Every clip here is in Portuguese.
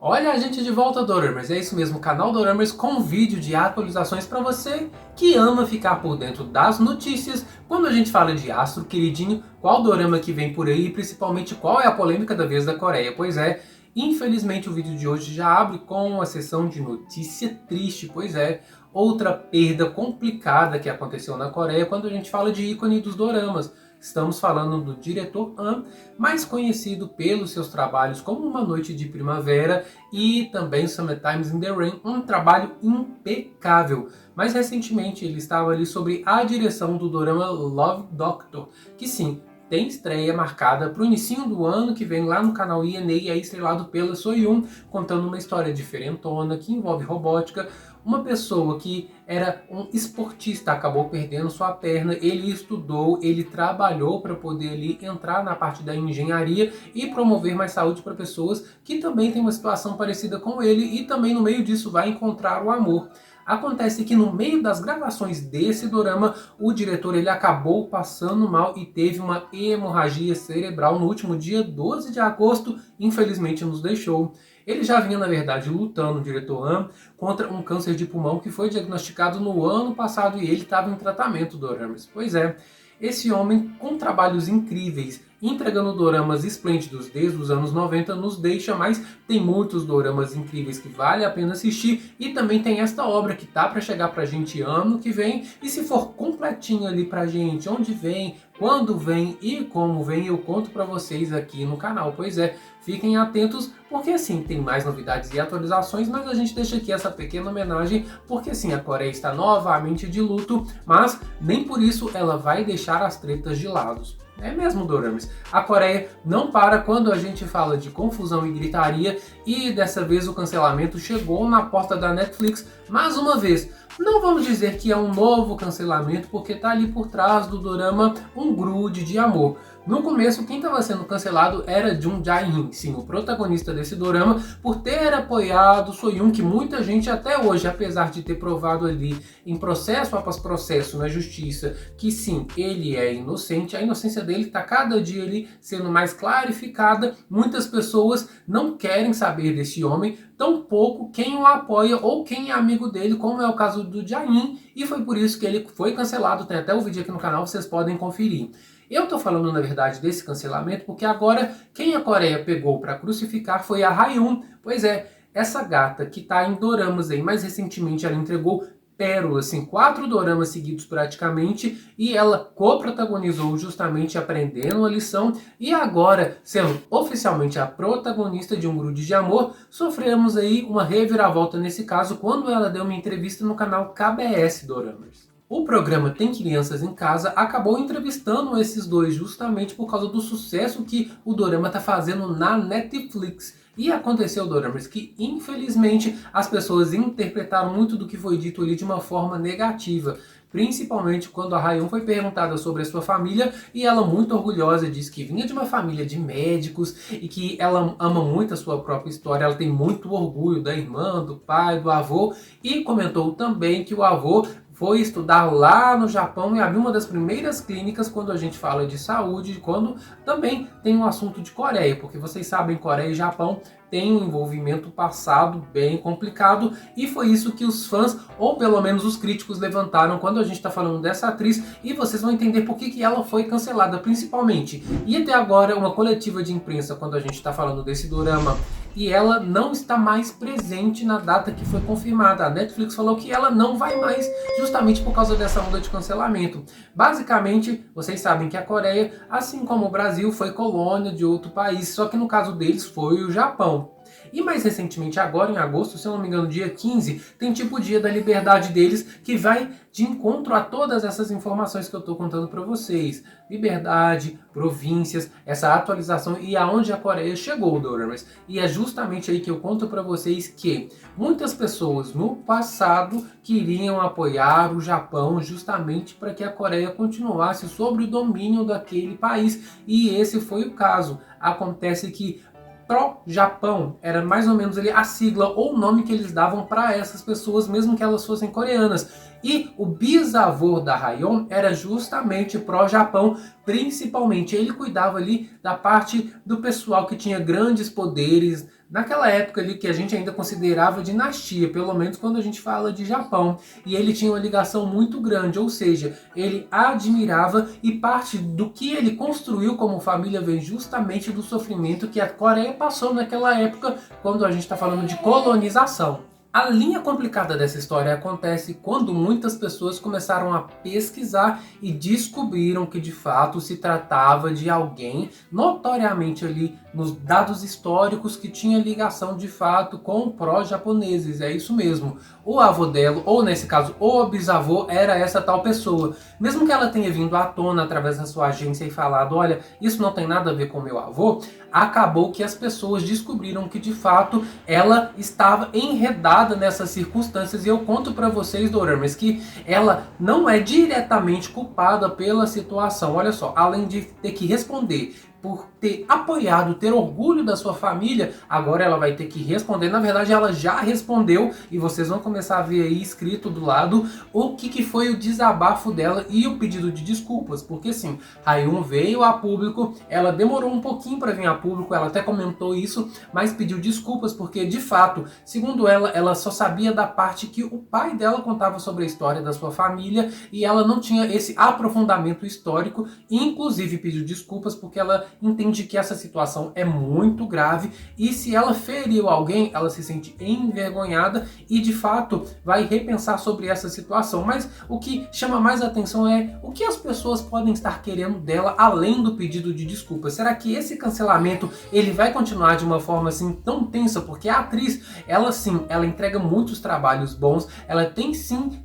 Olha a gente de volta, Doramers. É isso mesmo, o canal Doramers com vídeo de atualizações para você que ama ficar por dentro das notícias quando a gente fala de astro queridinho, qual dorama que vem por aí e principalmente qual é a polêmica da vez da Coreia. Pois é, infelizmente o vídeo de hoje já abre com a sessão de notícia triste, pois é, outra perda complicada que aconteceu na Coreia quando a gente fala de ícone dos doramas. Estamos falando do diretor Han, mais conhecido pelos seus trabalhos como Uma Noite de Primavera e também Sometimes in the Rain, um trabalho impecável. Mais recentemente ele estava ali sobre a direção do dorama Love Doctor, que sim, tem estreia marcada para o início do ano que vem lá no canal INA e é estrelado pela Soyun, contando uma história diferentona que envolve robótica. Uma pessoa que era um esportista acabou perdendo sua perna, ele estudou, ele trabalhou para poder ali entrar na parte da engenharia e promover mais saúde para pessoas que também têm uma situação parecida com ele e também no meio disso vai encontrar o amor. Acontece que no meio das gravações desse dorama, o diretor ele acabou passando mal e teve uma hemorragia cerebral no último dia 12 de agosto, infelizmente nos deixou. Ele já vinha, na verdade, lutando, o diretor Han, contra um câncer de pulmão que foi diagnosticado no ano passado e ele estava em tratamento, doramas. Pois é, esse homem, com trabalhos incríveis, entregando doramas esplêndidos desde os anos 90, nos deixa, mas tem muitos doramas incríveis que vale a pena assistir e também tem esta obra que tá para chegar pra gente ano que vem e se for completinho ali pra gente, onde vem, quando vem e como vem, eu conto pra vocês aqui no canal. Pois é, fiquem atentos porque assim, tem mais novidades e atualizações, mas a gente deixa aqui essa pequena homenagem porque assim, a Coreia está novamente de luto, mas nem por isso ela vai deixar as tretas de lado. É mesmo, doramas. A Coreia não para quando a gente fala de confusão e gritaria e dessa vez o cancelamento chegou na porta da Netflix mais uma vez. Não vamos dizer que é um novo cancelamento porque está ali por trás do dorama Um Grude de Amor. No começo, quem estava sendo cancelado era Jung Jae-in, sim, o protagonista desse dorama, por ter apoiado Soyun, que muita gente até hoje, apesar de ter provado ali em processo após processo na justiça, que sim, ele é inocente, a inocência dele está cada dia ali sendo mais clarificada, muitas pessoas não querem saber desse homem, tampouco quem o apoia ou quem é amigo dele, como é o caso do Jae-in, e foi por isso que ele foi cancelado, tem até o vídeo aqui no canal, vocês podem conferir. Eu tô falando, na verdade, desse cancelamento porque agora quem a Coreia pegou para crucificar foi a Hyun. Pois é, essa gata que tá em doramas aí, mais recentemente ela entregou pérolas, assim, 4 doramas seguidos praticamente, e ela co-protagonizou justamente aprendendo a lição, e agora, sendo oficialmente a protagonista de Um Grude de Amor, sofremos aí uma reviravolta nesse caso, quando ela deu uma entrevista no canal KBS Doramas. O programa Tem Crianças em Casa acabou entrevistando esses dois justamente por causa do sucesso que o dorama está fazendo na Netflix. E aconteceu, doramas, que infelizmente as pessoas interpretaram muito do que foi dito ali de uma forma negativa. Principalmente quando a Hyun foi perguntada sobre a sua família e ela, muito orgulhosa, disse que vinha de uma família de médicos e que ela ama muito a sua própria história, ela tem muito orgulho da irmã, do pai, do avô, e comentou também que o avô foi estudar lá no Japão e abriu uma das primeiras clínicas quando a gente fala de saúde, quando também tem um assunto de Coreia, porque vocês sabem, Coreia e Japão tem um envolvimento passado bem complicado e foi isso que os fãs, ou pelo menos os críticos, levantaram quando a gente está falando dessa atriz e vocês vão entender por que ela foi cancelada principalmente. E até agora uma coletiva de imprensa quando a gente está falando desse dorama e ela não está mais presente na data que foi confirmada. A Netflix falou que ela não vai mais justamente por causa dessa onda de cancelamento. Basicamente, vocês sabem que a Coreia, assim como o Brasil, foi colônia de outro país, só que no caso deles foi o Japão. E mais recentemente, agora em agosto, se eu não me engano, dia 15, tem tipo o Dia da Liberdade deles, que vai de encontro a todas essas informações que eu estou contando para vocês. Liberdade, províncias, essa atualização e aonde a Coreia chegou, doramas. E é justamente aí que eu conto para vocês que muitas pessoas no passado queriam apoiar o Japão justamente para que a Coreia continuasse sob o domínio daquele país. E esse foi o caso. Acontece que Pró-Japão era mais ou menos ali a sigla ou o nome que eles davam para essas pessoas, mesmo que elas fossem coreanas. E o bisavô da Rayon era justamente pró-Japão, principalmente ele cuidava ali da parte do pessoal que tinha grandes poderes, naquela época ali que a gente ainda considerava dinastia, pelo menos quando a gente fala de Japão. E ele tinha uma ligação muito grande, ou seja, ele admirava, e parte do que ele construiu como família vem justamente do sofrimento que a Coreia passou naquela época, quando a gente está falando de colonização. A linha complicada dessa história acontece quando muitas pessoas começaram a pesquisar e descobriram que de fato se tratava de alguém notoriamente ali nos dados históricos que tinha ligação de fato com pró-japoneses. É isso mesmo. O avô dela, ou nesse caso o bisavô, era essa tal pessoa. Mesmo que ela tenha vindo à tona através da sua agência e falado, olha, isso não tem nada a ver com meu avô, acabou que as pessoas descobriram que de fato ela estava enredada nessas circunstâncias. E eu conto para vocês, doramas, que ela não é diretamente culpada pela situação. Olha só, além de ter que responder por ter apoiado, ter orgulho da sua família, agora ela vai ter que responder. Na verdade, ela já respondeu e vocês vão começar a ver aí escrito do lado o que foi o desabafo dela e o pedido de desculpas. Porque sim, Rayon veio a público, ela demorou um pouquinho para vir a público, ela até comentou isso, mas pediu desculpas porque, de fato, segundo ela, ela só sabia da parte que o pai dela contava sobre a história da sua família e ela não tinha esse aprofundamento histórico. Inclusive pediu desculpas porque ela entende que essa situação é muito grave e se ela feriu alguém, ela se sente envergonhada e de fato vai repensar sobre essa situação. Mas o que chama mais atenção é o que as pessoas podem estar querendo dela além do pedido de desculpas. Será que esse cancelamento ele vai continuar de uma forma assim tão tensa? Porque a atriz, ela sim, ela entrega muitos trabalhos bons, ela tem sim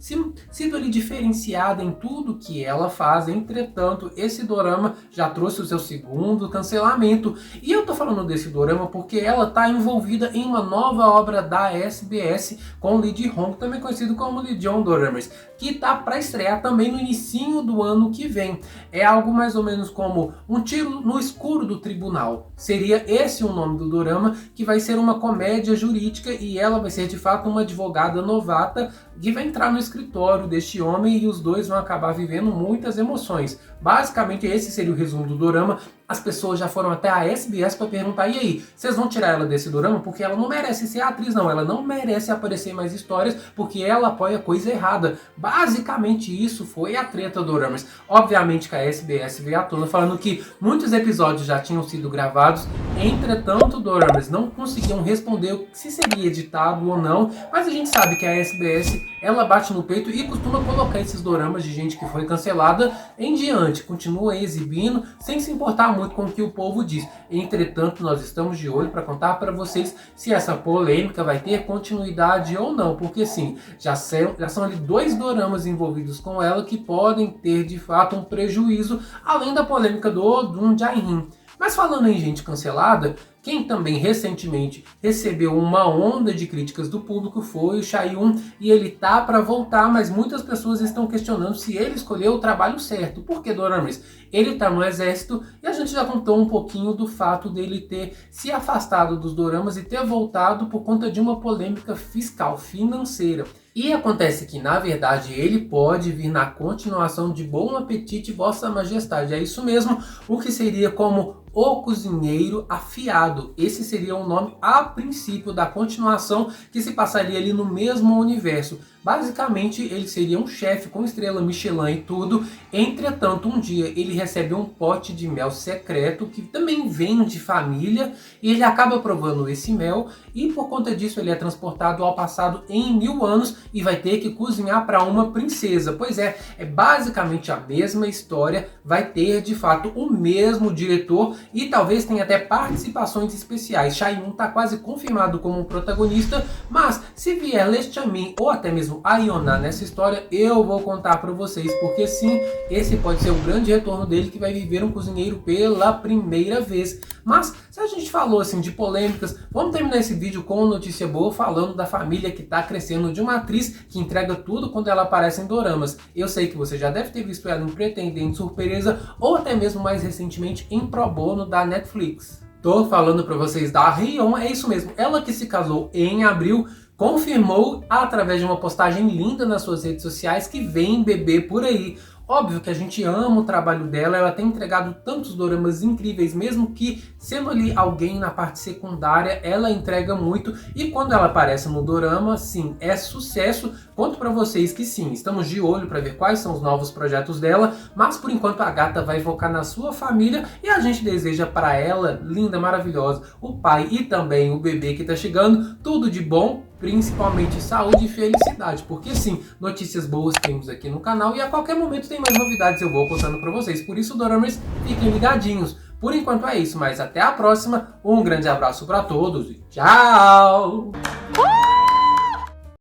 sido ali diferenciada em tudo que ela faz. Entretanto, esse dorama já trouxe o seu segundo cancelamento. E eu tô falando desse dorama porque ela tá envolvida em uma nova obra da SBS com Lee Ji-hong, também conhecido como Lee Jong Doramas, que tá para estrear também no inicinho do ano que vem. É algo mais ou menos como Um Tiro no Escuro do Tribunal. Seria esse o nome do dorama, que vai ser uma comédia jurídica e ela vai ser de fato uma advogada novata que vai entrar no escritório deste homem e os dois vão acabar vivendo muitas emoções. Basicamente esse seria o resumo do dorama. As pessoas já foram até a SBS para perguntar, e aí, vocês vão tirar ela desse dorama? Porque ela não merece ser atriz, não. Ela não merece aparecer em mais histórias porque ela apoia coisa errada. Basicamente isso foi a treta do doramas. Obviamente que a SBS veio à tona falando que muitos episódios já tinham sido gravados, entretanto, doramas não conseguiam responder se seria editado ou não, mas a gente sabe que a SBS ela bate no peito e costuma colocar esses doramas de gente que foi cancelada em diante, continua exibindo sem se importar muito com o que o povo diz. Entretanto, nós estamos de olho para contar para vocês se essa polêmica vai ter continuidade ou não, porque sim, já são ali 2 doramas envolvidos com ela que podem ter de fato um prejuízo, além da polêmica do Dun Jae-rim. Mas falando em gente cancelada, quem também recentemente recebeu uma onda de críticas do público foi o Chae-yoon, e ele tá para voltar, mas muitas pessoas estão questionando se ele escolheu o trabalho certo. Por que, doramas? Ele tá no exército e a gente já contou um pouquinho do fato dele ter se afastado dos doramas e ter voltado por conta de uma polêmica fiscal, financeira. E acontece que, na verdade, ele pode vir na continuação de Bom Apetite, Vossa Majestade. É isso mesmo, o que seria como O Cozinheiro Afiado. Esse seria o nome a princípio da continuação que se passaria ali no mesmo universo. Basicamente, ele seria um chefe com estrela Michelin e tudo. Entretanto, um dia ele recebe um pote de mel secreto que também vem de família e ele acaba provando esse mel e por conta disso ele é transportado ao passado em 1000 anos e vai ter que cozinhar para uma princesa. Pois é basicamente a mesma história, vai ter de fato o mesmo diretor e talvez tenha até participações especiais. Chae-yoon está quase confirmado como um protagonista, mas se vier Lee Chamin ou até mesmo a Yona nessa história, eu vou contar para vocês, porque sim, esse pode ser o grande retorno dele, que vai viver um cozinheiro pela primeira vez. Mas se a gente falou assim de polêmicas, vamos terminar esse vídeo com uma notícia boa, falando da família que está crescendo de uma atriz que entrega tudo quando ela aparece em doramas. Eu sei que você já deve ter visto ela em Pretendente Surpresa ou até mesmo mais recentemente em Pro Bono da Netflix. Tô falando para vocês da Rayon, é isso mesmo, ela que se casou em abril confirmou através de uma postagem linda nas suas redes sociais que vem bebê por aí. Óbvio que a gente ama o trabalho dela, ela tem entregado tantos doramas incríveis, mesmo que sendo ali alguém na parte secundária, ela entrega muito, e quando ela aparece no dorama, sim, é sucesso. Conto pra vocês que sim, estamos de olho para ver quais são os novos projetos dela, mas por enquanto a gata vai focar na sua família e a gente deseja para ela, linda, maravilhosa, o pai e também o bebê que tá chegando, tudo de bom, principalmente saúde e felicidade, porque sim, notícias boas temos aqui no canal e a qualquer momento tem mais novidades, eu vou contando pra vocês. Por isso, Doramers, fiquem ligadinhos. Por enquanto é isso, mas até a próxima, um grande abraço pra todos e tchau!